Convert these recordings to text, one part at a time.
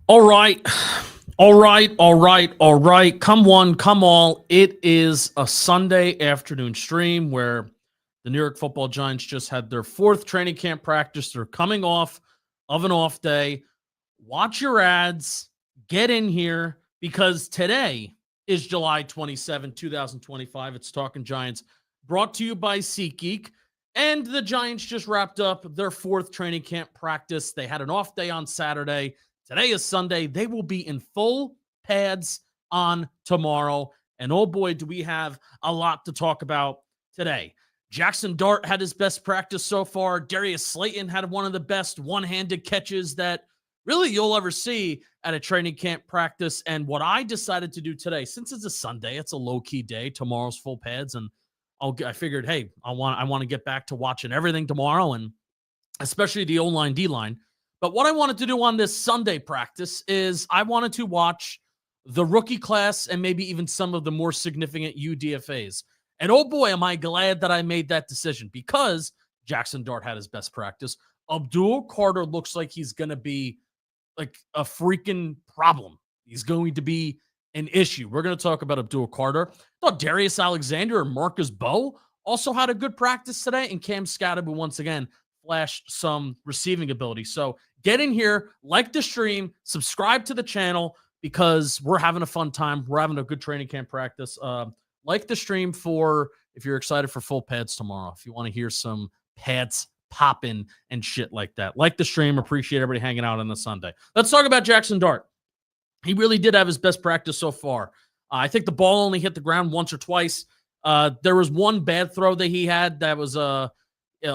All right. All right. All right. All right. Come one, come all. It is a Sunday afternoon stream where the New York Football Giants just had their fourth training camp practice. They're coming off of an off day. Watch your ads. Get in here because today is July 27, 2025. It's Talking Giants brought to you by SeatGeek. And the Giants just wrapped up their fourth training camp practice. They had an off day on Saturday. Today is Sunday. They will be in full pads on tomorrow. And oh boy, do we have a lot to talk about today. Jackson Dart had his best practice so far. Darius Slayton had one of the best one-handed catches that really you'll ever see at a training camp practice. And what I decided to do today, since it's a Sunday, it's a low-key day. Tomorrow's full pads. And I figured, hey, I want to get back to watching everything tomorrow, and especially the O-line, D-line. But what I wanted to do on this Sunday practice is I wanted to watch the rookie class and maybe even some of the more significant UDFAs. And oh boy, am I glad that I made that decision because Jackson Dart had his best practice. Abdul Carter looks like he's going to be like a freaking problem. He's going to be an issue. We're going to talk about Abdul Carter. I thought Darius Alexander and Marcus Bowe also had a good practice today, and Cam Scatterby once again flashed some receiving ability. So get in here, like the stream, subscribe to the channel because we're having a fun time. We're having a good training camp practice. Like the stream for if you're excited for full pads tomorrow. If you want to hear some pads popping and shit like that. Like the stream. Appreciate everybody hanging out on the Sunday. Let's talk about Jackson Dart. He really did have his best practice so far. I think the ball only hit the ground once or twice. There was one bad throw that he had that was a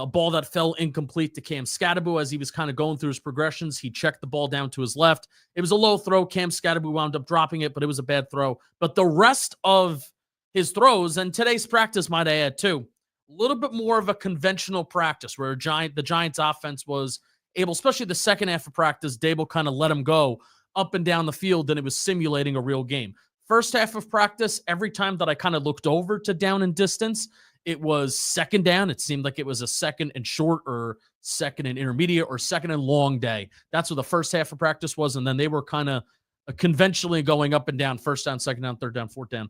ball that fell incomplete to Cam Scatterby as he was kind of going through his progressions. He checked the ball down to his left. It was a low throw. Cam Scatterby wound up dropping it, but it was a bad throw. But the rest of his throws, and today's practice, might I add too, a little bit more of a conventional practice where the Giants offense was able, especially the second half of practice, Dable kind of let him go up and down the field, and it was simulating a real game. First half of practice, every time that I kind of looked over to down and distance, it was second down. It seemed like it was a second and short or second and intermediate or second and long day. That's what the first half of practice was. And then they were kind of conventionally going up and down, first down, second down, third down, fourth down,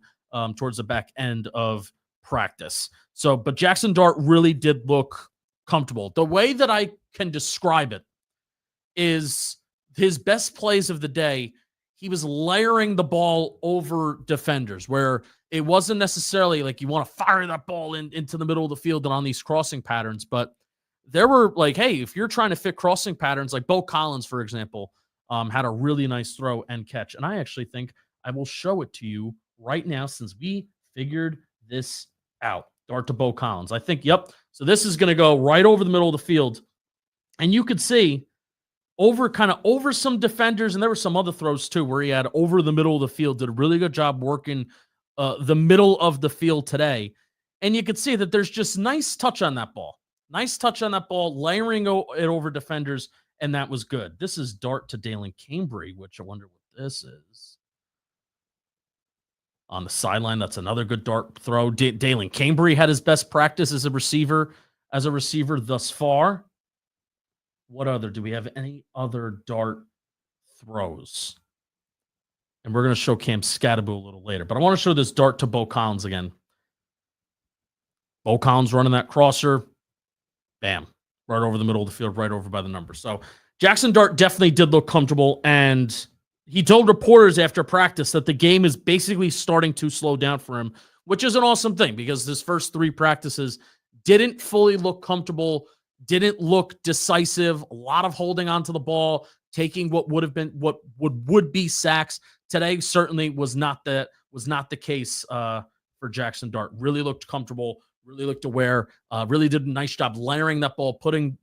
towards the back end of practice. So, but Jackson Dart really did look comfortable. The way that I can describe it is his best plays of the day, he was layering the ball over defenders where it wasn't necessarily like you want to fire that ball into the middle of the field and on these crossing patterns, but there were like, hey, if you're trying to fit crossing patterns, like Bo Collins, for example, had a really nice throw and catch. And I actually think I will show it to you right now since we figured this out. Dart to Bo Collins. I think, yep. So this is going to go right over the middle of the field. And you could see over some defenders, and there were some other throws too where he had over the middle of the field, did a really good job working the middle of the field today. And you could see that there's just nice touch on that ball. Nice touch on that ball, layering it over defenders, and that was good. This is Dart to Dalen Cambry, which I wonder what this is. On the sideline, that's another good Dart throw. Dalen Cambry had his best practice as a receiver thus far. What other? Do we have any other Dart throws? And we're going to show Cam Scatterby a little later. But I want to show this Dart to Bo Collins again. Bo Collins running that crosser. Bam. Right over the middle of the field, right over by the number. So Jackson Dart definitely did look comfortable. And he told reporters after practice that the game is basically starting to slow down for him, which is an awesome thing because his first three practices didn't fully look comfortable, didn't look decisive, a lot of holding onto the ball, taking what would be sacks. Today certainly was not the case for Jackson Dart. Really looked comfortable, really looked aware, really did a nice job layering that ball, putting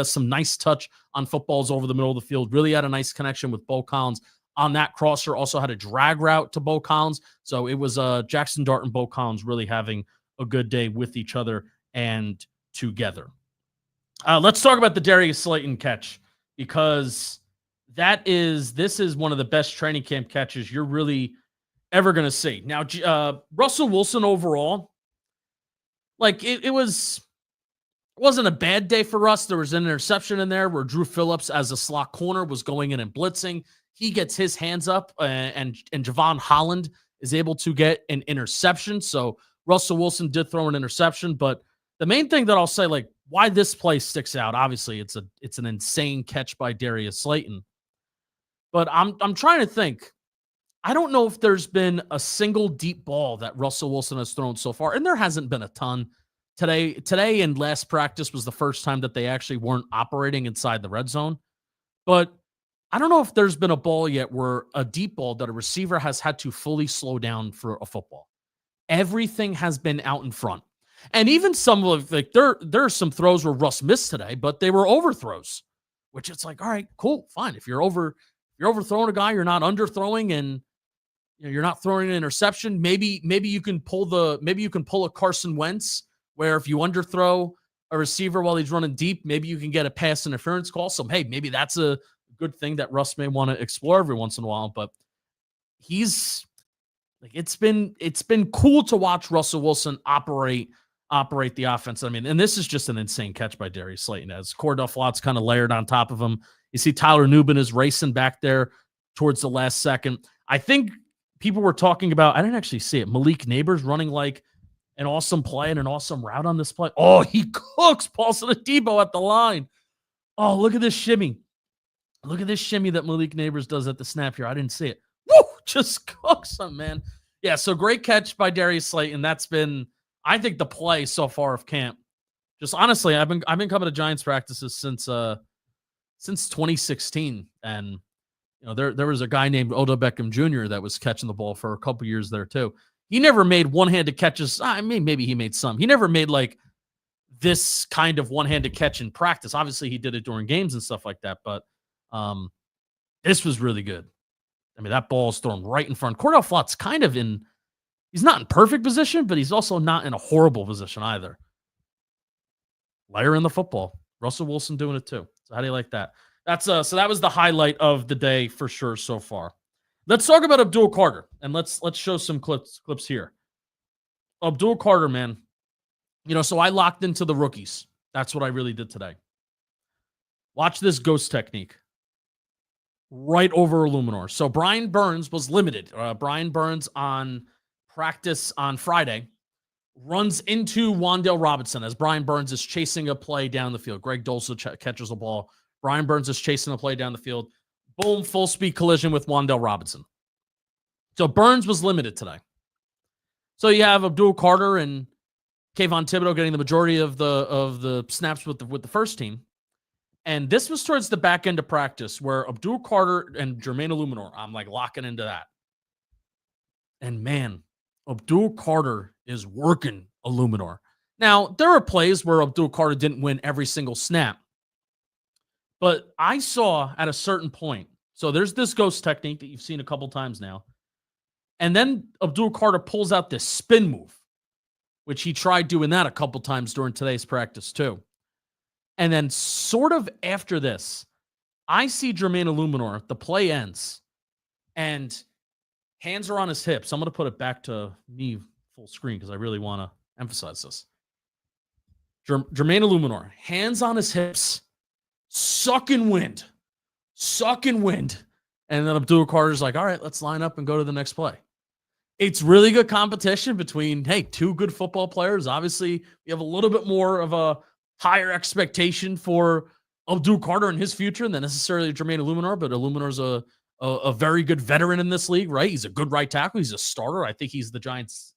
some nice touch on footballs over the middle of the field. Really had a nice connection with Bo Collins on that crosser. Also had a drag route to Bo Collins. So it was Jackson Dart and Bo Collins really having a good day with each other and together. Let's talk about the Darius Slayton catch because this is one of the best training camp catches you're really ever going to see. Now, Russell Wilson overall, like it was It wasn't a bad day for us. There was an interception in there where Drew Phillips, as a slot corner, was going in and blitzing. He gets his hands up, and Javon Holland is able to get an interception. So Russell Wilson did throw an interception, but the main thing that I'll say, like, why this play sticks out, obviously it's an insane catch by Darius Slayton. But I'm trying to think. I don't know if there's been a single deep ball that Russell Wilson has thrown so far, and there hasn't been a ton. Today and last practice was the first time that they actually weren't operating inside the red zone. But I don't know if there's been a ball yet where a deep ball that a receiver has had to fully slow down for a football. Everything has been out in front. And even some of, like, there are some throws where Russ missed today, but they were overthrows, which it's like, all right, cool, fine. If you're overthrowing a guy, you're not underthrowing, and you're not throwing an interception. Maybe you can pull a Carson Wentz, where if you underthrow a receiver while he's running deep, maybe you can get a pass interference call. So, hey, maybe that's a good thing that Russ may want to explore every once in a while. But he's like, it's been cool to watch Russell Wilson operate the offense. I mean, and this is just an insane catch by Darius Slayton as Cordell Flott's kind of layered on top of him. You see Tyler Nubin is racing back there towards the last second. I think people were talking about, I didn't actually see it, Malik Neighbors running like an awesome play and an awesome route on this play. Oh, he cooks Paulson Adebo at the line. Oh, look at this shimmy. Look at this shimmy that Malik Neighbors does at the snap here. I didn't see it. Woo! Just cooks him, man. Yeah, so great catch by Darius Slayton. That's been, I think, the play so far of camp. Just honestly, I've been coming to Giants practices since 2016, and there was a guy named Odell Beckham Jr. that was catching the ball for a couple years there too. He never made one-handed catches. I mean, maybe he made some. He never made like this kind of one-handed catch in practice. Obviously, he did it during games and stuff like that, but this was really good. I mean, that ball is thrown right in front. Cordell Flott's kind of he's not in perfect position, but he's also not in a horrible position either. Layer in the football. Russell Wilson doing it too. So how do you like that? So that was the highlight of the day for sure so far. Let's talk about Abdul Carter, and let's show some clips here. Abdul Carter, man. So I locked into the rookies. That's what I really did today. Watch this ghost technique. Right over Illuminor. So Brian Burns was limited. Brian Burns on practice on Friday runs into Wan'Dale Robinson as Brian Burns is chasing a play down the field. Greg Dulcich catches a ball. Brian Burns is chasing a play down the field. Boom, full speed collision with Wan'Dale Robinson. So Burns was limited today. So you have Abdul Carter and Kayvon Thibodeau getting the majority of the snaps with the first team. And this was towards the back end of practice where Abdul Carter and Jermaine Illuminor, I'm like locking into that. And man, Abdul Carter is working Illuminor. Now, there are plays where Abdul Carter didn't win every single snap. But I saw at a certain point, so there's this ghost technique that you've seen a couple times now. And then Abdul Carter pulls out this spin move, which he tried doing that a couple times during today's practice too. And then sort of after this, I see Jermaine Illuminor, the play ends, and hands are on his hips. I'm going to put it back to me full screen because I really want to emphasize this. Jermaine Illuminor, hands on his hips, sucking wind. And then Abdul Carter's like, all right, let's line up and go to the next play. It's really good competition between, two good football players. Obviously, we have a little bit more of a higher expectation for Abdul Carter and his future than necessarily Jermaine Illuminor, but Illuminor's a very good veteran in this league, right? He's a good right tackle. He's a starter. I think he's the Giants'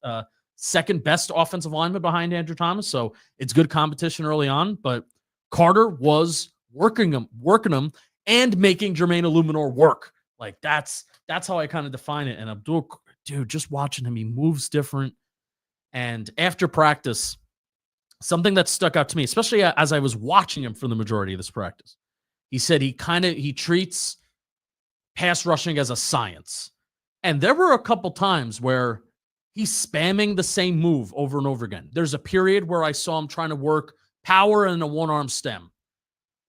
second best offensive lineman behind Andrew Thomas, so it's good competition early on, but Carter was working him and making Jermaine Illuminor work. Like that's how I kind of define it. And Abdul, dude, just watching him, he moves different. And after practice, something that stuck out to me, especially as I was watching him for the majority of this practice, he said he treats pass rushing as a science. And there were a couple times where he's spamming the same move over and over again. There's a period where I saw him trying to work power and a one-arm stem.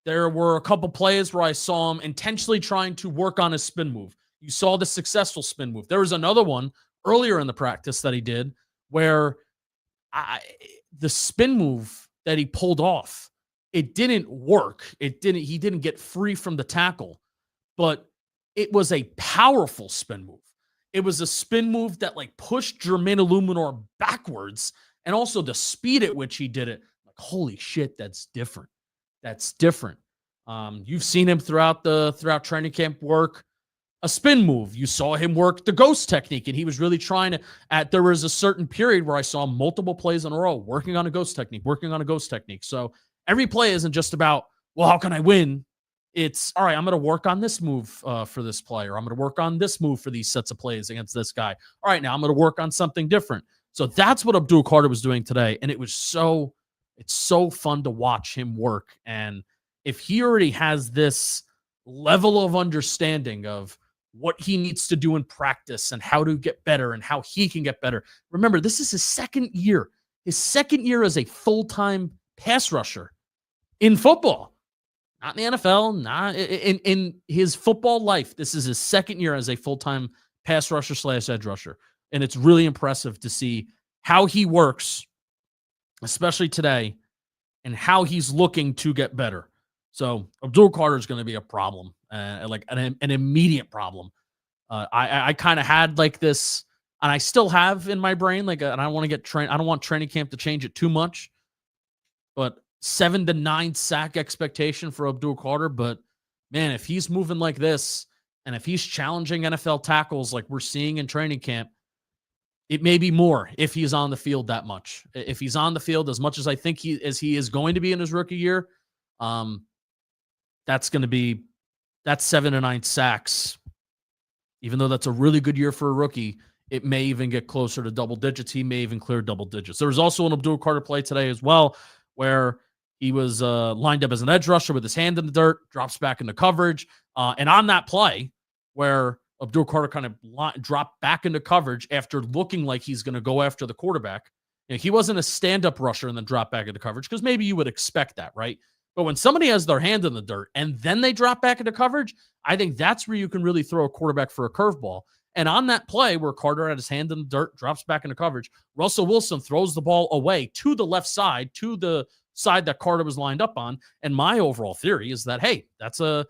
There were a couple plays where I saw him intentionally trying to work on his spin move. You saw the successful spin move. There was another one earlier in the practice that he did where the spin move that he pulled off. It didn't work. He didn't get free from the tackle, but it was a powerful spin move. It was a spin move that like pushed Jermaine Illuminor backwards, and also the speed at which he did it. Like, holy shit, that's different. That's different. You've seen him throughout training camp work a spin move. You saw him work the ghost technique, and he was really trying to. There was a certain period where I saw multiple plays in a row working on a ghost technique. So every play isn't just about, well, how can I win? It's, all right, I'm going to work on this move for this player. I'm going to work on this move for these sets of plays against this guy. All right, now I'm going to work on something different. So that's what Abdul Carter was doing today. And it's so fun to watch him work. And if he already has this level of understanding of what he needs to do in practice and how to get better and how he can get better. Remember, this is his second year as a full-time pass rusher in football. Not in the NFL, not in his football life. This is his second year as a full-time pass rusher / edge rusher. And it's really impressive to see how he works, especially today, and how he's looking to get better. So Abdul Carter is going to be a problem, like an immediate problem. I kind of had like this, and I still have in my brain, like, and I want to get trained. I don't want training camp to change it too much, but 7 to 9 sack expectation for Abdul Carter. But man, if he's moving like this, and if he's challenging NFL tackles like we're seeing in training camp, it may be more if he's on the field that much. If he's on the field as much as I think he is going to be in his rookie year, that's 7 to 9 sacks. Even though that's a really good year for a rookie, it may even get closer to double digits. He may even clear double digits. There was also an Abdul Carter play today as well, where he was lined up as an edge rusher with his hand in the dirt, drops back into coverage. And on that play where Abdul Carter kind of dropped back into coverage after looking like he's going to go after the quarterback, he wasn't a stand-up rusher and then drop back into coverage, because maybe you would expect that, right? But when somebody has their hand in the dirt and then they drop back into coverage, I think that's where you can really throw a quarterback for a curveball. And on that play where Carter had his hand in the dirt, drops back into coverage, Russell Wilson throws the ball away to the left side, to the side that Carter was lined up on. And my overall theory is that, hey, that's a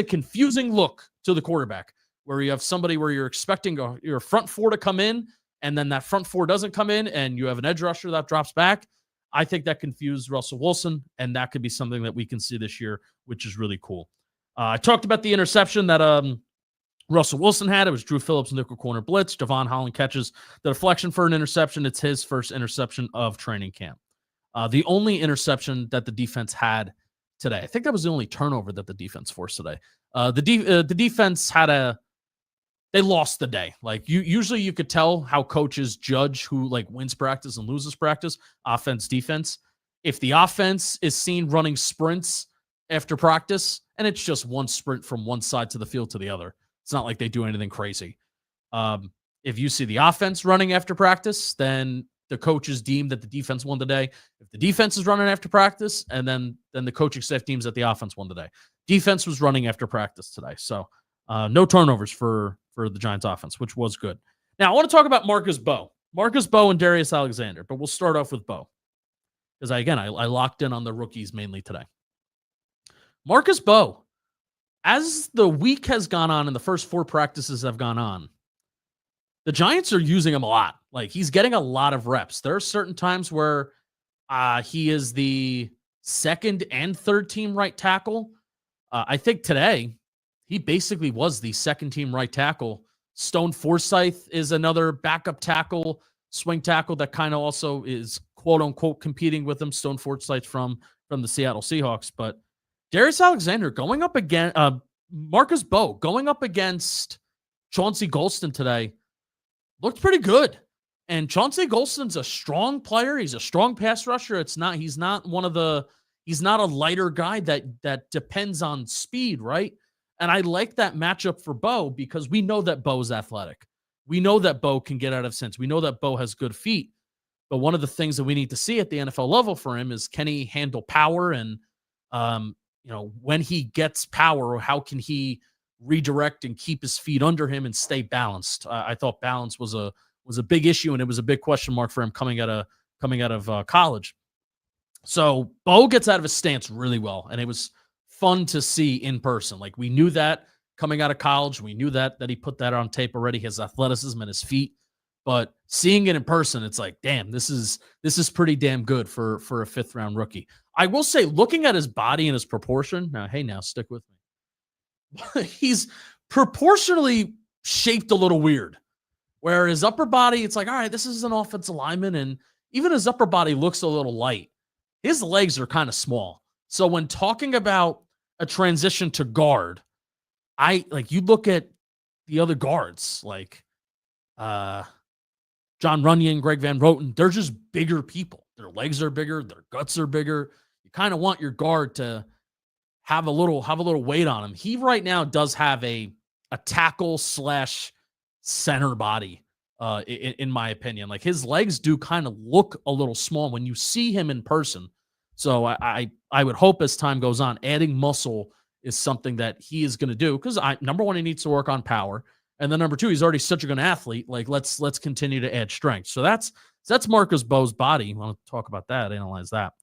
confusing look to the quarterback, where you have somebody where you're expecting your front four to come in, and then that front four doesn't come in, and you have an edge rusher that drops back. I think that confused Russell Wilson, and that could be something that we can see this year, which is really cool. I talked about the interception that Russell Wilson had. It was Drew Phillips' nickel corner blitz. Devon Holland catches the deflection for an interception. It's his first interception of training camp. The only interception that the defense had today, I think that was the only turnover that the defense forced today. The defense they lost the day. Like, usually you could tell how coaches judge who like wins practice and loses practice, offense, defense. If the offense is seen running sprints after practice, and it's just one sprint from one side to the field to the other, it's not like they do anything crazy. If you see the offense running after practice, then the coaches deem that the defense won the day. If the defense is running after practice, and then the coaching staff deems that the offense won the day. Defense was running after practice today. So no turnovers for the Giants offense, which was good. Now I want to talk about Marcus Bowe and Darius Alexander, but we'll start off with Bowe, because I locked in on the rookies mainly today. Marcus Bowe, as the week has gone on and the first 4 practices have gone on, the Giants are using him a lot. Like, he's getting a lot of reps. There are certain times where he is the second and third team right tackle. I think today he basically was the second team right tackle. Stone Forsythe is another backup tackle, swing tackle that kind of also is quote unquote competing with him. Stone Forsythe from the Seattle Seahawks. But Darius Alexander going up again, Marcus Bowe going up against Chauncey Golston today looked pretty good. And Chauncey Golston's a strong player. He's a strong pass rusher. He's not a lighter guy that depends on speed, right? And I like that matchup for Bowe, because we know that Bowe's athletic. We know that Bowe can get out of sense. We know that Bowe has good feet. But one of the things that we need to see at the NFL level for him is, can he handle power? And, when he gets power, how can he redirect and keep his feet under him and stay balanced? I thought balance was a big issue, and it was a big question mark for him coming out of college. So Bo gets out of his stance really well, and it was fun to see in person. Like, we knew that coming out of college, we knew that he put that on tape already, his athleticism and his feet. But seeing it in person, it's like, damn, this is pretty damn good for a 5th round rookie. I will say, looking at his body and his proportion. Now stick with me. He's proportionally shaped a little weird. Where his upper body, it's like, all right, this is an offensive lineman, and even his upper body looks a little light. His legs are kind of small. So when talking about a transition to guard, you look at the other guards, like John Runyon, Greg Van Roten, they're just bigger people. Their legs are bigger, their guts are bigger. You kind of want your guard to have a little weight on him. He right now does have a tackle / center body, in my opinion. Like, his legs do kind of look a little small when you see him in person. So I would hope as time goes on, adding muscle is something that he is going to do, because number one, he needs to work on power, and then number two, he's already such a good athlete. Like, let's continue to add strength. So that's Marcus Bowe's body. I want to talk about that, analyze that.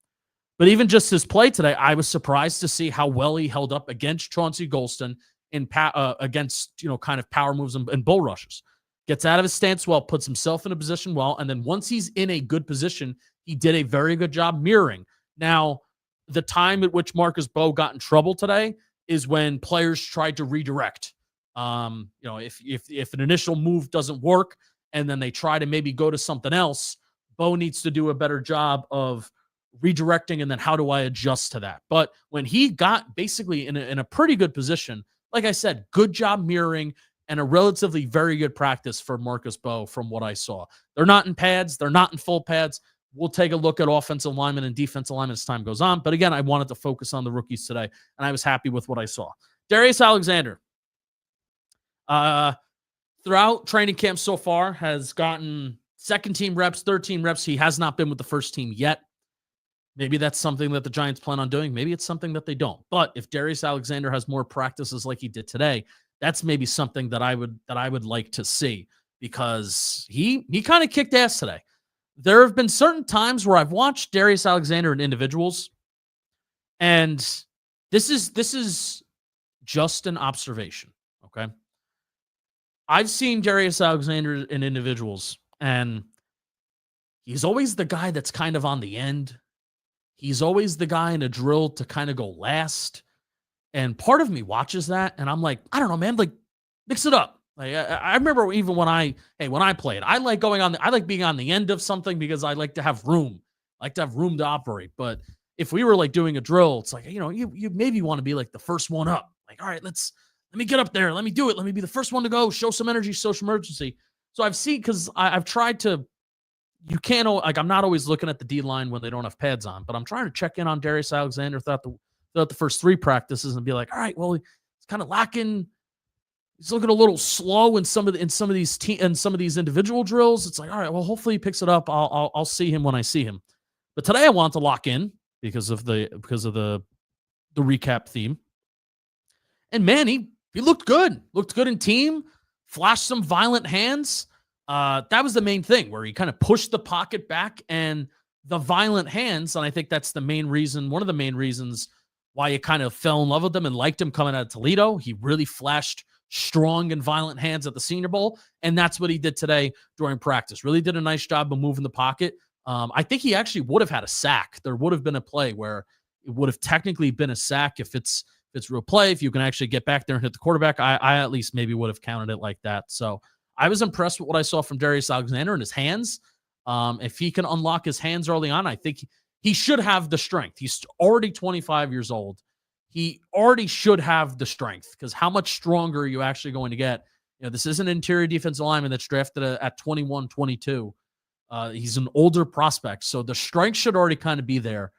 But even just his play today, I was surprised to see how well he held up against Chauncey Golston against, kind of power moves and bull rushes. Gets out of his stance well, puts himself in a position well, and then once he's in a good position, he did a very good job mirroring. Now, the time at which Marcus Bowe got in trouble today is when players tried to redirect. If an initial move doesn't work and then they try to maybe go to something else, Bowe needs to do a better job of redirecting, and then how do I adjust to that? But when he got basically in a pretty good position, like I said, good job mirroring and a relatively very good practice for Marcus Bowe from what I saw. They're not in pads. They're not in full pads. We'll take a look at offensive linemen and defensive linemen as time goes on. But again, I wanted to focus on the rookies today, and I was happy with what I saw. Darius Alexander, throughout training camp so far, has gotten second team reps, third team reps. He has not been with the first team yet. Maybe that's something that the Giants plan on doing. Maybe it's something that they don't. But if Darius Alexander has more practices like he did today, that's maybe something that I would like to see, because he kind of kicked ass today. There have been certain times where I've watched Darius Alexander in individuals, and this is just an observation, okay? I've seen Darius Alexander in individuals, and he's always the guy that's kind of on the end. He's always the guy in a drill to kind of go last. And part of me watches that, and I'm like, I don't know, man, like, mix it up. Like, I remember even when I played, I like being on the end of something, because I like to have room. I like to have room to operate. But if we were like doing a drill, it's like, you maybe want to be like the first one up. Like, all right, let me get up there. Let me do it. Let me be the first one to go, show some energy, show some urgency. So I've seen, because I've tried to, you can't, like, I'm not always looking at the D line when they don't have pads on, but I'm trying to check in on Darius Alexander throughout the first 3 practices and be like, all right, well, he's kind of lacking. He's looking a little slow in some of these individual drills. It's like, all right, well, hopefully he picks it up. I'll see him when I see him. But today I want to lock in because of the recap theme. And man, he looked good. Looked good in team. Flashed some violent hands. That was the main thing, where he kind of pushed the pocket back, and the violent hands. And I think that's one of the main reasons why you kind of fell in love with him and liked him coming out of Toledo. He really flashed strong and violent hands at the Senior Bowl, and that's what he did today during practice. Really did a nice job of moving the pocket. I think he actually would have had a sack. There would have been a play where it would have technically been a sack if it's real play, if you can actually get back there and hit the quarterback. I at least maybe would have counted it like that. So I was impressed with what I saw from Darius Alexander and his hands. If he can unlock his hands early on, I think he should have the strength. He's already 25 years old. He already should have the strength, because how much stronger are you actually going to get? This is an interior defensive lineman that's drafted at 21, 22. He's an older prospect, so the strength should already kind of be there.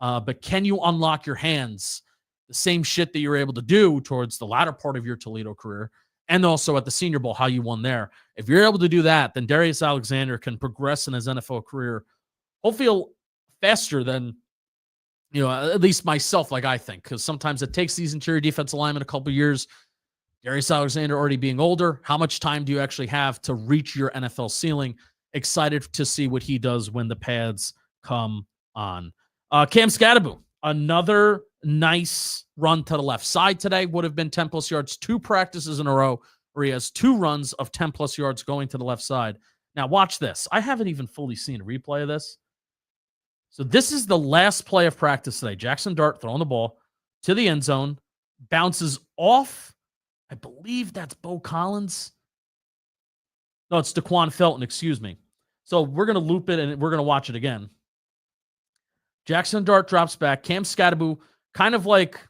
But can you unlock your hands? The same shit that you're able to do towards the latter part of your Toledo career, and also at the Senior Bowl, how you won there. If you're able to do that, then Darius Alexander can progress in his NFL career, hopefully faster than, at least myself, like I think, because sometimes it takes these interior defensive linemen a couple years. Darius Alexander already being older, how much time do you actually have to reach your NFL ceiling? Excited to see what he does when the pads come on. Cam Scatterbo, another nice run to the left side today, would have been 10 plus yards, 2 practices in a row where he has 2 runs of 10 plus yards going to the left side. Now watch this. I haven't even fully seen a replay of this. So this is the last play of practice today. Jackson Dart throwing the ball to the end zone, bounces off. I believe that's Bo Collins. No, it's DeQuan Felton, excuse me. So we're going to loop it and we're going to watch it again. Jackson Dart drops back. Cam Scatterbo, kind of like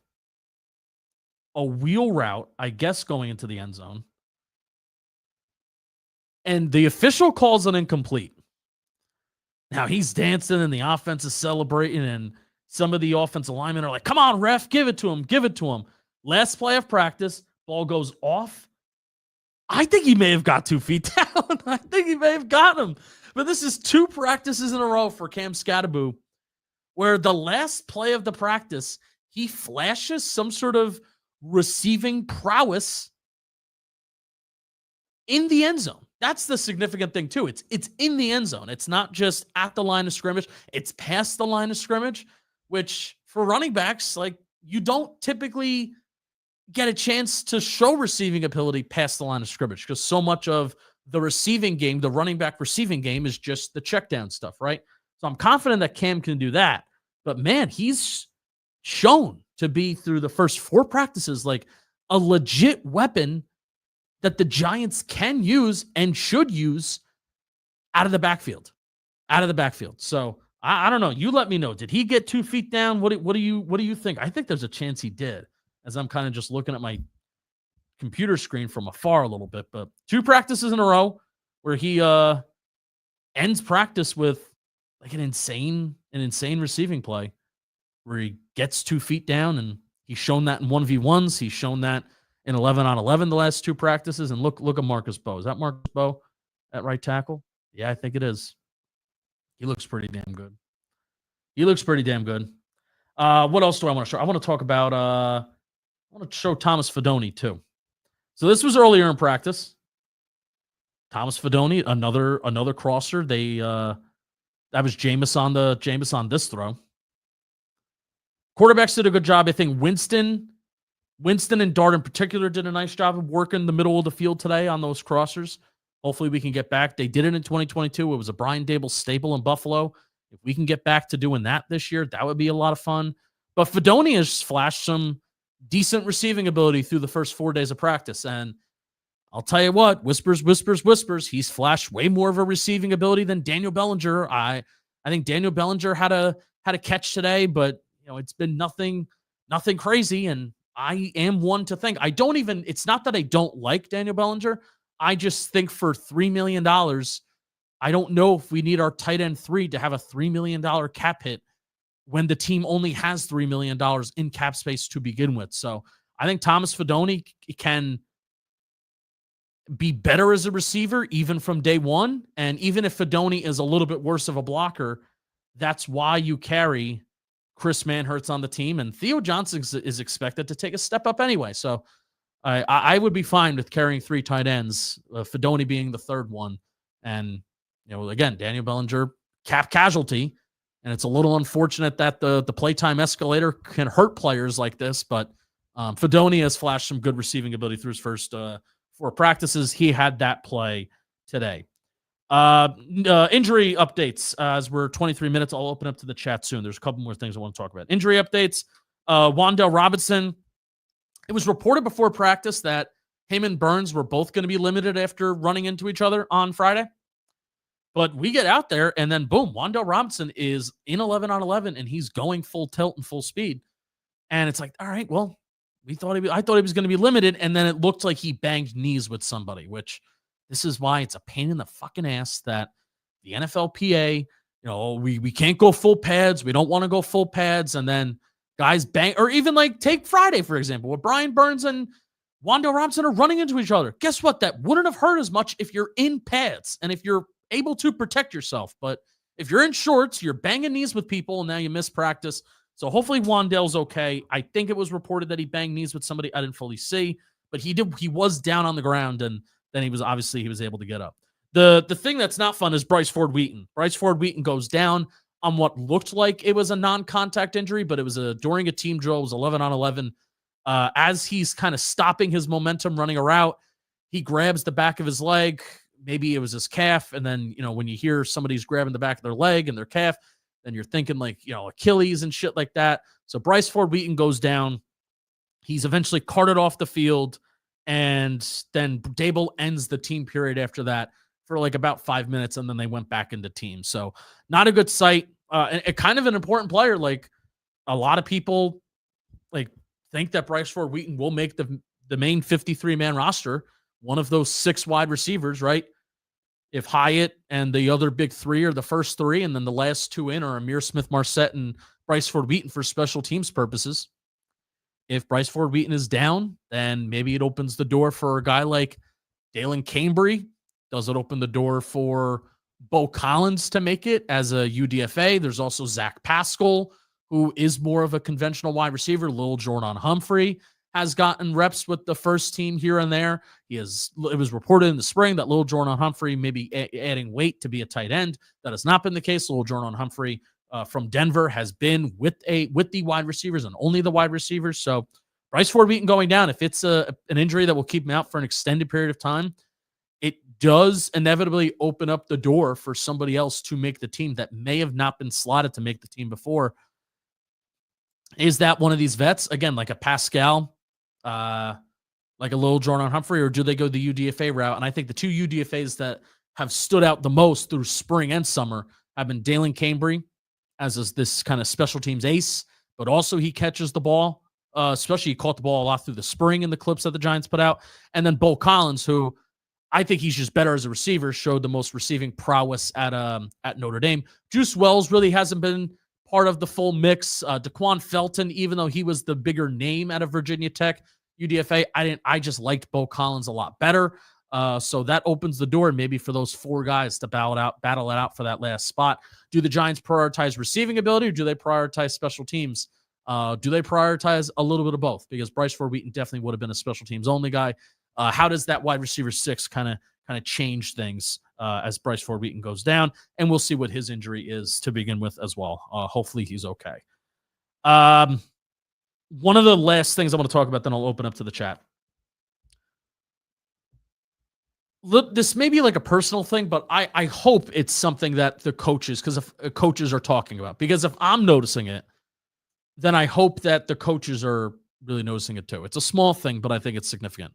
a wheel route, I guess, going into the end zone. And the official calls it incomplete. Now he's dancing and the offense is celebrating, and some of the offensive linemen are like, come on, ref, give it to him, give it to him. Last play of practice, ball goes off. I think he may have got 2 feet down. I think he may have gotten him. But this is 2 practices in a row for Cam Scatterbo, where the last play of the practice, he flashes some sort of receiving prowess in the end zone. That's the significant thing, too. It's in the end zone. It's not just at the line of scrimmage. It's past the line of scrimmage, which for running backs, like, you don't typically get a chance to show receiving ability past the line of scrimmage because so much of the receiving game, the running back receiving game, is just the check down stuff, right? So I'm confident that Cam can do that. But, man, he's shown to be, through the first 4 practices, like a legit weapon that the Giants can use and should use out of the backfield. So I don't know. You let me know. Did he get 2 feet down? What do you think? I think there's a chance he did, as I'm kind of just looking at my computer screen from afar a little bit. But 2 practices in a row where he ends practice with like an insane receiving play where he gets 2 feet down, and he's shown that in 1v1s. He's shown that in 11-on-11 the last 2 practices. And look at Marcus Bowe. Is that Marcus Bowe at right tackle? Yeah, I think it is. He looks pretty damn good. What else do I want to show? I want to talk about I want to show Thomas Fidone too. So this was earlier in practice. Thomas Fidone, another crosser. That was Jameis on this throw. Quarterbacks did a good job. I think Winston and Dart in particular did a nice job of working the middle of the field today on those crossers. Hopefully we can get back. They did it in 2022. It was a Brian Dable staple in Buffalo. If we can get back to doing that this year, that would be a lot of fun. But Fidone has flashed some decent receiving ability through the first 4 days of practice. And I'll tell you what, whispers. He's flashed way more of a receiving ability than Daniel Bellinger. I think Daniel Bellinger had a catch today, but it's been nothing crazy. And I am one to think it's not that I don't like Daniel Bellinger. I just think for $3 million, I don't know if we need our tight end 3 to have a $3 million cap hit when the team only has $3 million in cap space to begin with. So I think Thomas Fidone can be better as a receiver even from day one. And even if Fidone is a little bit worse of a blocker, that's why you carry Chris Manhertz on the team. And Theo Johnson is expected to take a step up anyway. So I would be fine with carrying 3 tight ends, Fidone being the third one. And, again, Daniel Bellinger, cap casualty. And it's a little unfortunate that the playtime escalator can hurt players like this. But Fidone has flashed some good receiving ability through his first 4 practices. He had that play today. Injury updates. As we're 23 minutes, I'll open up to the chat soon. There's a couple more things I want to talk about. Injury updates. Wan'Dale Robinson. It was reported before practice that him and Burns were both going to be limited after running into each other on Friday. But we get out there, and then boom, Wan'Dale Robinson is in 11-on-11, and he's going full tilt and full speed. And it's like, all right, well, I thought he was going to be limited, and then it looked like he banged knees with somebody, which this is why it's a pain in the fucking ass that the NFLPA, we can't go full pads. We don't want to go full pads. And then guys bang, or even like take Friday, for example, where Brian Burns and Wan'Dale Robinson are running into each other. Guess what? That wouldn't have hurt as much if you're in pads and if you're able to protect yourself. But if you're in shorts, you're banging knees with people, and now you miss practice. So hopefully Wan'Dale's okay. I think it was reported that he banged knees with somebody. I didn't fully see, but he was down on the ground, and then he was able to get up. The thing that's not fun is Bryce Ford Wheaton. Bryce Ford Wheaton goes down. on what looked like it was a non-contact injury, but it was during a team drill. It was 11 on 11. As he's kind of stopping his momentum running a route, he grabs the back of his leg. Maybe it was his calf. And then, when you hear somebody's grabbing the back of their leg and their calf, then you're thinking Achilles and shit like that. So Bryce Ford Wheaton goes down. He's eventually carted off the field. And then Dable ends the team period after that for about 5 minutes. And then they went back into team. So not a good sight. And kind of an important player. A lot of people think that Bryce Ford Wheaton will make the main 53-man roster, one of those 6 wide receivers, right? If Hyatt and the other big 3 are the first 3, and then the last 2 in are Amir Smith-Marset and Bryce Ford Wheaton for special teams purposes. If Bryce Ford Wheaton is down, then maybe it opens the door for a guy like Dalen Cambry. Does it open the door for Bo Collins to make it as a UDFA? There's also Zach Pascal, who is more of a conventional wide receiver. Lil Jordan Humphrey has gotten reps with the first team here and there. It was reported in the spring that Lil Jordan Humphrey may be adding weight to be a tight end. That has not been the case. Lil Jordan Humphrey from Denver has been with the wide receivers and only the wide receivers. So Bryce Ford Wheaton going down, if it's an injury that will keep him out for an extended period of time, it does inevitably open up the door for somebody else to make the team that may have not been slotted to make the team before. Is that one of these vets, again, like a Pascal, like a Lil Jordan Humphrey, or do they go the UDFA route? And I think the 2 UDFAs that have stood out the most through spring and summer have been Dalen Cambry, as is this kind of special teams ace, but also he catches the ball, especially he caught the ball a lot through the spring in the clips that the Giants put out. And then Bo Collins, who I think he's just better as a receiver, showed the most receiving prowess at Notre Dame. Juice Wells really hasn't been part of the full mix. Daquan Felton, even though he was the bigger name out of Virginia Tech UDFA, I just liked Bo Collins a lot better. So that opens the door maybe for those 4 guys to battle it out for that last spot. Do the Giants prioritize receiving ability, or do they prioritize special teams? Do they prioritize a little bit of both? Because Bryce Ford Wheaton definitely would have been a special teams only guy. How does that wide receiver 6 kind of change things as Bryce Ford Wheaton goes down? And we'll see what his injury is to begin with as well. Hopefully he's okay. One of the last things I want to talk about, then I'll open up to the chat. Look, this may be like a personal thing, but I hope it's something that the coaches, because if coaches are talking about, because if I'm noticing it, then I hope that the coaches are really noticing it too. It's a small thing, but I think it's significant.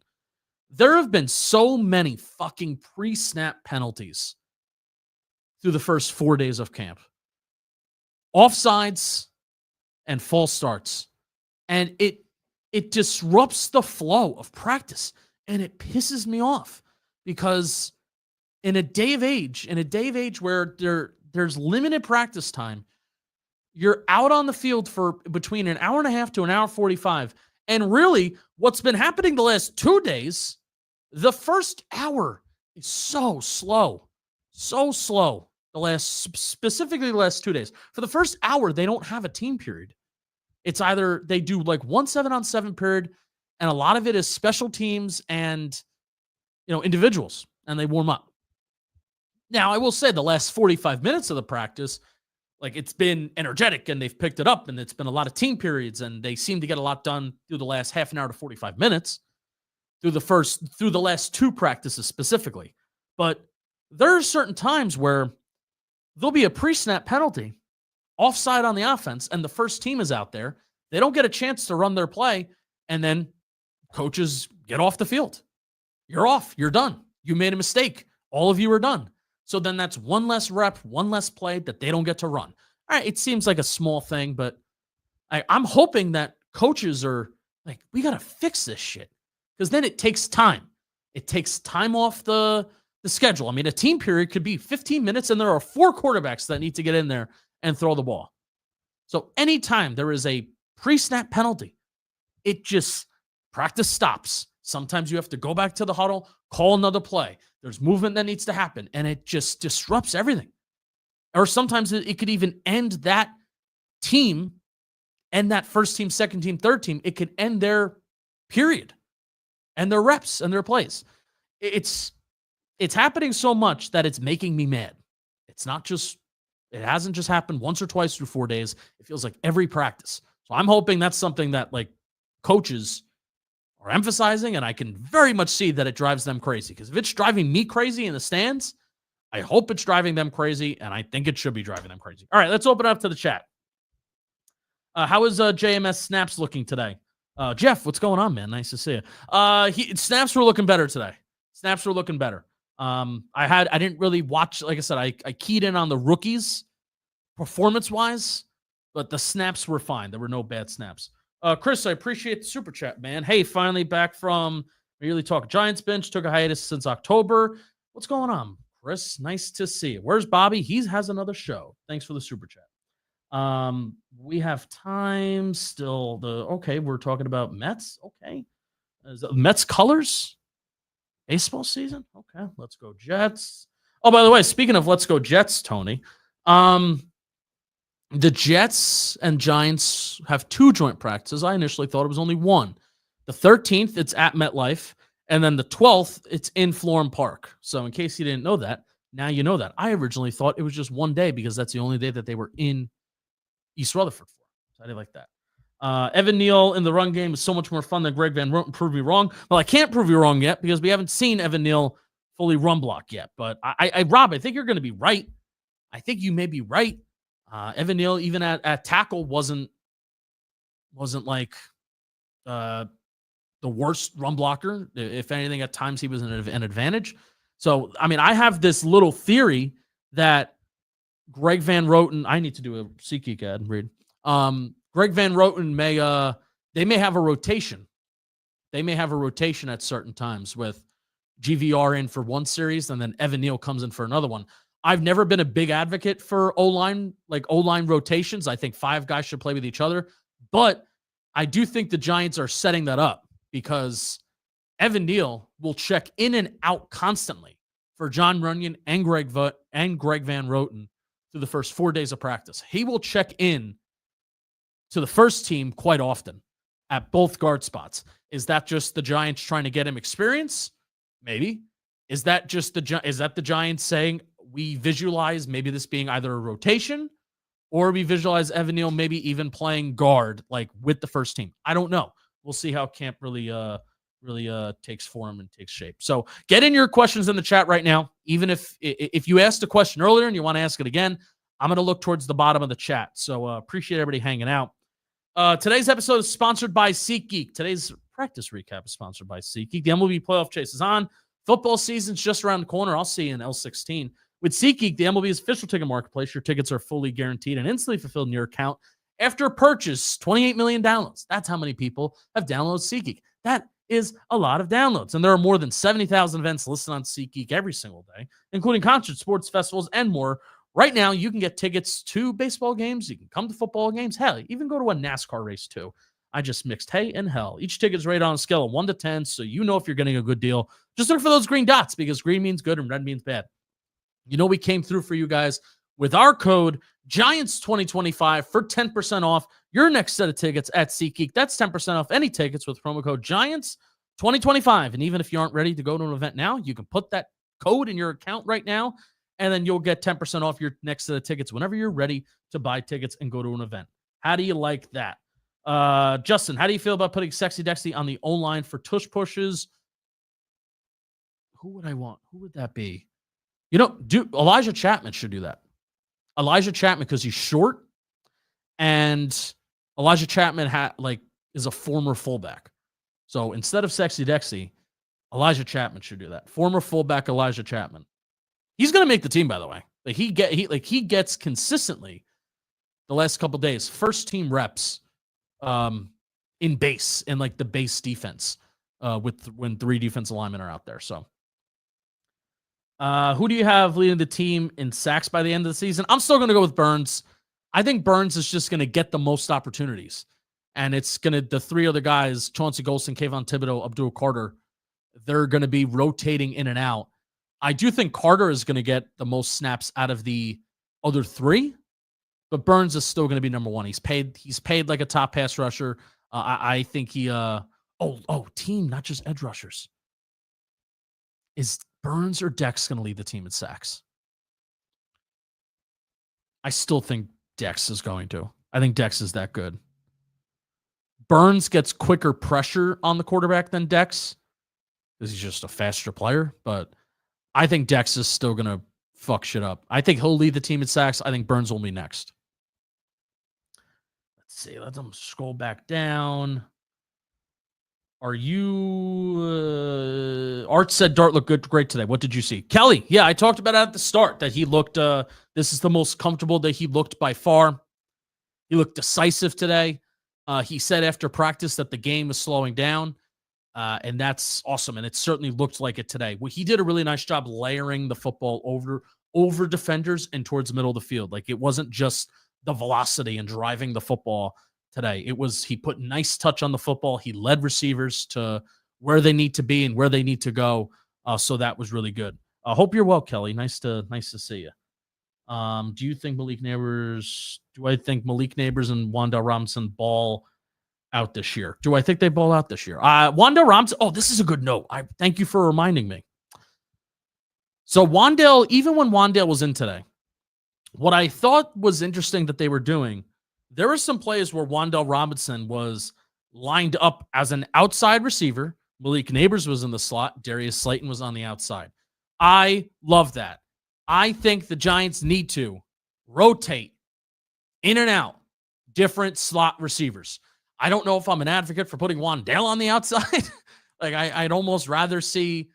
There have been so many fucking pre-snap penalties through the first 4 days of camp. Offsides and false starts. And it disrupts the flow of practice. And it pisses me off because in a day of age where there's limited practice time, you're out on the field for between an hour and a half to an hour 45. And really, what's been happening the last 2 days, the first hour is so slow. Specifically the last 2 days. For the first hour, they don't have a team period. It's either they do like 1 7-on-7 period, and a lot of it is special teams and individuals, and they warm up. Now, I will say the last 45 minutes of the practice, it's been energetic and they've picked it up, and it's been a lot of team periods, and they seem to get a lot done through the last half an hour to 45 minutes through the last 2 practices specifically. But there are certain times where there'll be a pre-snap penalty, offside on the offense, and the first team is out there. They don't get a chance to run their play, and then coaches get off the field. You're off. You're done. You made a mistake. All of you are done. So then that's one less rep, one less play that they don't get to run. All right, it seems like a small thing, but I'm hoping that coaches are like, we got to fix this shit, because then it takes time. It takes time off the schedule. I mean, a team period could be 15 minutes, and there are 4 quarterbacks that need to get in there and throw the ball. So anytime there is a pre-snap penalty, it just, practice stops. Sometimes you have to go back to the huddle, call another play. There's movement that needs to happen, and it just disrupts everything. Or sometimes it could even end that team, end that first team, second team, third team. It could end their period and their reps and their plays. It's happening so much that it's making me mad. It's not just It hasn't just happened once or twice through 4 days. It feels like every practice. So I'm hoping that's something that like coaches are emphasizing, and I can very much see that it drives them crazy. Because if it's driving me crazy in the stands, I hope it's driving them crazy, and I think it should be driving them crazy. All right, let's open up to the chat. How is JMS snaps looking today? Jeff, what's going on, man? Nice to see you. Snaps were looking better today. Snaps were looking better. I didn't really watch, like I said, I keyed in on the rookies performance-wise, but the snaps were fine. There were no bad snaps. Chris, I appreciate the super chat, man. Hey, finally back from Really Talk Giants bench. Took a hiatus since October. What's going on, Chris? Nice to see you. Where's Bobby? He has another show. Thanks for the super chat. We have time still. Okay, we're talking about Mets. Okay. Mets colors? Baseball season? Okay, let's go Jets. Oh, by the way, speaking of let's go Jets, Tony, the Jets and Giants have 2 joint practices. I initially thought it was only 1. The 13th, it's at MetLife, and then the 12th, it's in Florham Park. So in case you didn't know that, now you know that. I originally thought it was just 1 day because that's the only day that they were in East Rutherford for. So I didn't like that. Evan Neal in the run game is so much more fun than Greg Van Roten. Prove me wrong. Well, I can't prove you wrong yet because we haven't seen Evan Neal fully run block yet. But Rob, I think you're going to be right. I think you may be right. Evan Neal, even at tackle, wasn't like the worst run blocker. If anything, at times he was an advantage. So, I mean, I have this little theory that Greg Van Roten, I need to do a SeatGeek ad read. Greg Van Roten may have a rotation. They may have a rotation at certain times with GVR in for one series and then Evan Neal comes in for another one. I've never been a big advocate for O-line rotations. I think 5 guys should play with each other, but I do think the Giants are setting that up because Evan Neal will check in and out constantly for John Runyon and Greg Van Roten through the first 4 days of practice. He will check in to the first team quite often at both guard spots. Is that just the Giants trying to get him experience? Maybe. Is that the Giants saying we visualize maybe this being either a rotation or we visualize Evan Neal maybe even playing guard like with the first team? I don't know. We'll see how camp really takes form and takes shape. So get in your questions in the chat right now. Even if you asked a question earlier and you want to ask it again, I'm going to look towards the bottom of the chat. So appreciate everybody hanging out. Today's episode is sponsored by SeatGeek. Today's practice recap is sponsored by SeatGeek. The MLB playoff chase is on. Football season's just around the corner. I'll see you in L16. With SeatGeek, the MLB's official ticket marketplace, your tickets are fully guaranteed and instantly fulfilled in your account after purchase. 28 million downloads. That's how many people have downloaded SeatGeek. That is a lot of downloads. And there are more than 70,000 events listed on SeatGeek every single day, including concerts, sports, festivals, and more. Right now, you can get tickets to baseball games. You can come to football games. Hell, even go to a NASCAR race too. I just mixed hay and hell. Each ticket is rated on a scale of 1 to 10, so you know if you're getting a good deal. Just look for those green dots because green means good and red means bad. You know we came through for you guys with our code GIANTS2025 for 10% off your next set of tickets at SeatGeek. That's 10% off any tickets with promo code GIANTS2025. And even if you aren't ready to go to an event now, you can put that code in your account right now, and then you'll get 10% off your next set of tickets whenever you're ready to buy tickets and go to an event. How do you like that? Justin, how do you feel about putting Sexy Dexy on the O-line for tush pushes? Who would I want? Who would that be? Elijah Chapman should do that. Elijah Chapman, because he's short, and Elijah Chapman is a former fullback. So instead of Sexy Dexy, Elijah Chapman should do that. Former fullback Elijah Chapman. He's going to make the team, by the way. He gets consistently the last couple of days first team reps in base, in like the base defense when 3 defensive linemen are out there. So who do you have leading the team in sacks by the end of the season? I'm still going to go with Burns. I think Burns is just going to get the most opportunities. And it's going to, the 3 other guys, Chauncey Golston, Kayvon Thibodeau, Abdul Carter, they're going to be rotating in and out. I do think Carter is going to get the most snaps out of the other 3, but Burns is still going to be number 1. He's paid like a top pass rusher. I think he, team, not just edge rushers. Is Burns or Dex going to lead the team in sacks? I still think Dex is going to. I think Dex is that good. Burns gets quicker pressure on the quarterback than Dex because he's just a faster player. But I think Dex is still going to fuck shit up. I think he'll lead the team in sacks. I think Burns will be next. Let's see. Let them scroll back down. Are you Art said Dart looked great today. What did you see? Kelly, yeah, I talked about it at the start that he looked this is the most comfortable that he looked by far. He looked decisive today. He said after practice that the game was slowing down. And that's awesome. And it certainly looked like it today. Well, he did a really nice job layering the football over defenders and towards the middle of the field. Like, it wasn't just the velocity and driving the football today. It was, he put nice touch on the football. He led receivers to where they need to be and where they need to go. So that was really good. I hope you're well, Kelly. Nice to see you. Do I think Malik Neighbors and Wan'Dale Robinson ball out this year? Do I think they ball out this year? Wan'Dale Robinson. Oh, this is a good note. I thank you for reminding me. So Wan'Dale, even when Wan'Dale was in today, what I thought was interesting that they were doing, there were some plays where Wan'Dale Robinson was lined up as an outside receiver. Malik Neighbors was in the slot. Darius Slayton was on the outside. I love that. I think the Giants need to rotate in and out different slot receivers. I don't know if I'm an advocate for putting Wan'Dale on the outside. Like, I'd almost rather see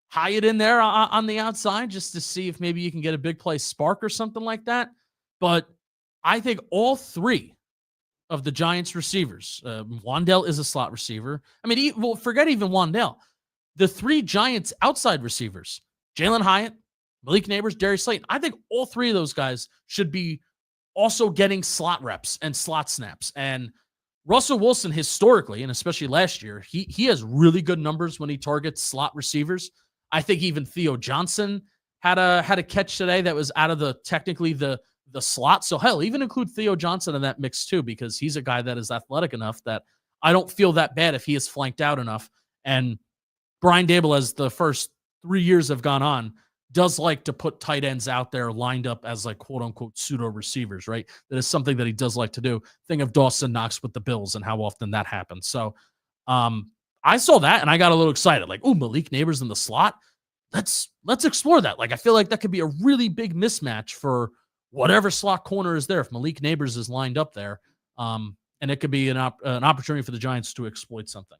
Hyatt in there on the outside just to see if maybe you can get a big play spark or something like that. But I think all three of the Giants receivers, Wan'Dale is a slot receiver. I mean, forget even Wan'Dale. The three Giants outside receivers, Jalen Hyatt, Malik Neighbors, Darius Slayton, I think all three of those guys should be also getting slot reps and slot snaps. And Russell Wilson, historically, and especially last year, he has really good numbers when he targets slot receivers. I think even Theo Johnson had a catch today that was out of the slot. So hell, even include Theo Johnson in that mix too, because he's a guy that is athletic enough that I don't feel that bad if he is flanked out enough. And Brian Daboll, as the first 3 years have gone on, does like to put tight ends out there lined up as like quote unquote pseudo receivers, right? That is something that he does like to do. Think of Dawson Knox with the Bills and how often that happens. So I saw that and I got a little excited. Like, oh, Malik Neighbors in the slot. Let's explore that. Like, I feel like that could be a really big mismatch for whatever slot corner is there if Malik Neighbors is lined up there. And it could be an opportunity for the Giants to exploit something.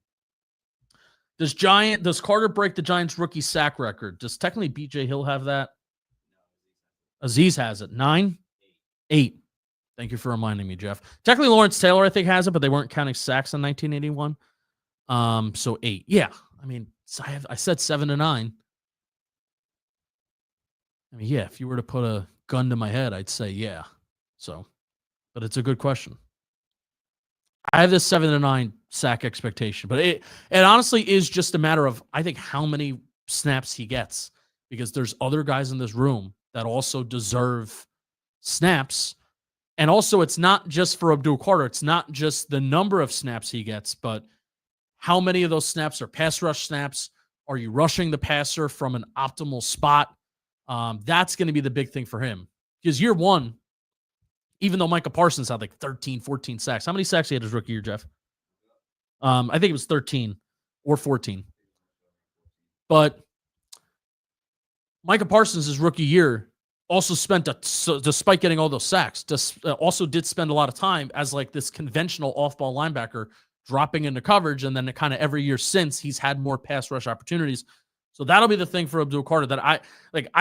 Does Carter break the Giants rookie sack record? Does technically BJ Hill have that? Aziz has it. 9? 8. Thank you for reminding me, Jeff. Technically Lawrence Taylor, I think, has it, but they weren't counting sacks in 1981. So 8. Yeah. I mean, I said 7 to 9. I mean, yeah, if you were to put a gun to my head, I'd say yeah. So, but it's a good question. I have this 7 to 9 sack expectation, but it honestly is just a matter of, I think, how many snaps he gets, because there's other guys in this room that also deserve snaps. And also, it's not just for Abdul Carter. It's not just the number of snaps he gets, but how many of those snaps are pass rush snaps? Are you rushing the passer from an optimal spot? That's going to be the big thing for him. Because year one, even though Micah Parsons had like 13, 14 sacks. How many sacks he had his rookie year, Jeff? I think it was 13 or 14. But Micah Parsons' his rookie year also spent, despite getting all those sacks, also did spend a lot of time as like this conventional off-ball linebacker dropping into coverage. And then kind of every year since, he's had more pass rush opportunities. So that'll be the thing for Abdul Carter that I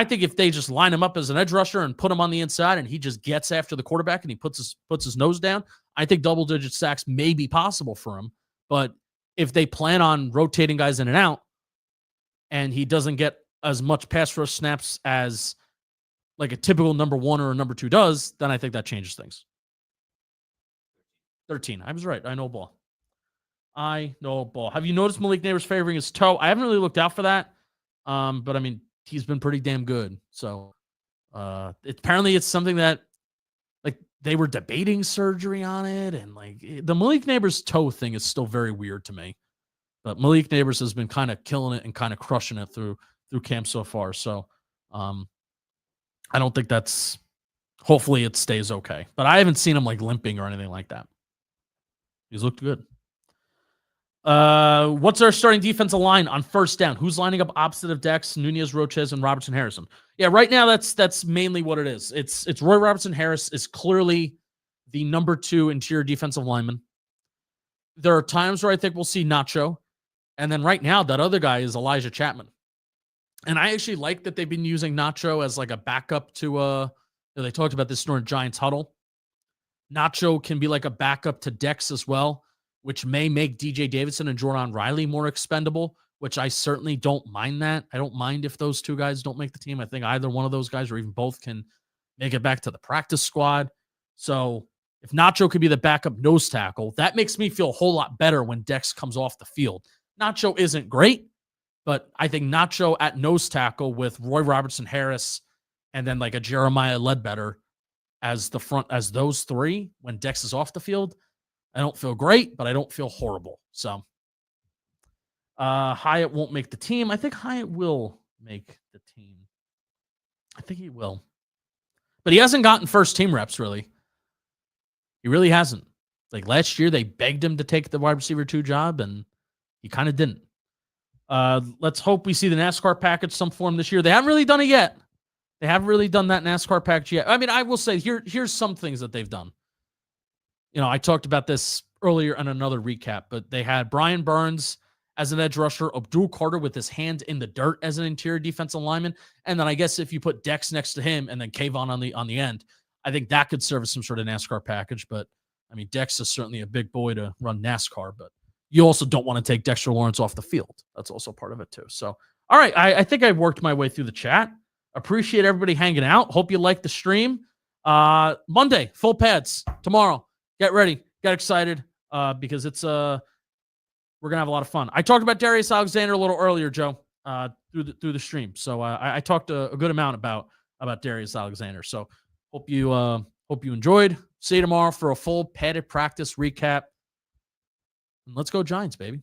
think if they just line him up as an edge rusher and put him on the inside and he just gets after the quarterback and he puts his nose down, I think double-digit sacks may be possible for him. But if they plan on rotating guys in and out and he doesn't get as much pass rush snaps as like a typical number 1 or a number 2 does, then I think that changes things. 13. I was right. I know ball. Have you noticed Malik Neighbors favoring his toe? I haven't really looked out for that. But I mean, he's been pretty damn good. So apparently it's something that like they were debating surgery on it, and like the Malik Neighbors toe thing is still very weird to me. But Malik Neighbors has been kind of killing it and kind of crushing it through camp so far. So I don't think that's Hopefully it stays okay. But I haven't seen him like limping or anything like that. He's looked good. What's our starting defensive line on first down? Who's lining up opposite of Dex, Nunez, Roches, and Robertson Harrison? Yeah, right now that's mainly what it is. It's Roy Robertson Harris is clearly the number 2 interior defensive lineman. There are times where I think we'll see Nacho, and then right now that other guy is Elijah Chapman. And I actually like that they've been using Nacho as like a backup to they talked about this during Giants huddle. Nacho can be like a backup to Dex as well, which may make DJ Davidson and Jordan Riley more expendable, which I certainly don't mind that. I don't mind if those 2 guys don't make the team. I think either one of those guys or even both can make it back to the practice squad. So if Nacho could be the backup nose tackle, that makes me feel a whole lot better when Dex comes off the field. Nacho isn't great, but I think Nacho at nose tackle with Roy Robertson Harris and then like a Jeremiah Ledbetter as the front, as those 3 when Dex is off the field, I don't feel great, but I don't feel horrible. So Hyatt won't make the team. I think Hyatt will make the team. I think he will. But he hasn't gotten first team reps, really. He really hasn't. Like last year, they begged him to take the wide receiver 2 job, and he kind of didn't. Let's hope we see the NASCAR package some form this year. They haven't really done it yet. They haven't really done that NASCAR package yet. I mean, I will say here's some things that they've done. You know, I talked about this earlier in another recap, but they had Brian Burns as an edge rusher, Abdul Carter with his hand in the dirt as an interior defensive lineman, and then I guess if you put Dex next to him and then Kayvon on the end, I think that could serve as some sort of NASCAR package. But I mean, Dex is certainly a big boy to run NASCAR, but you also don't want to take Dexter Lawrence off the field. That's also part of it too. So, all right, I think I've worked my way through the chat. Appreciate everybody hanging out. Hope you like the stream. Monday, full pads tomorrow. Get ready. Get excited because it's we're gonna have a lot of fun. I talked about Darius Alexander a little earlier, Joe, through the stream. So I talked a good amount about Darius Alexander. So hope you enjoyed. See you tomorrow for a full padded practice recap. And let's go Giants, baby.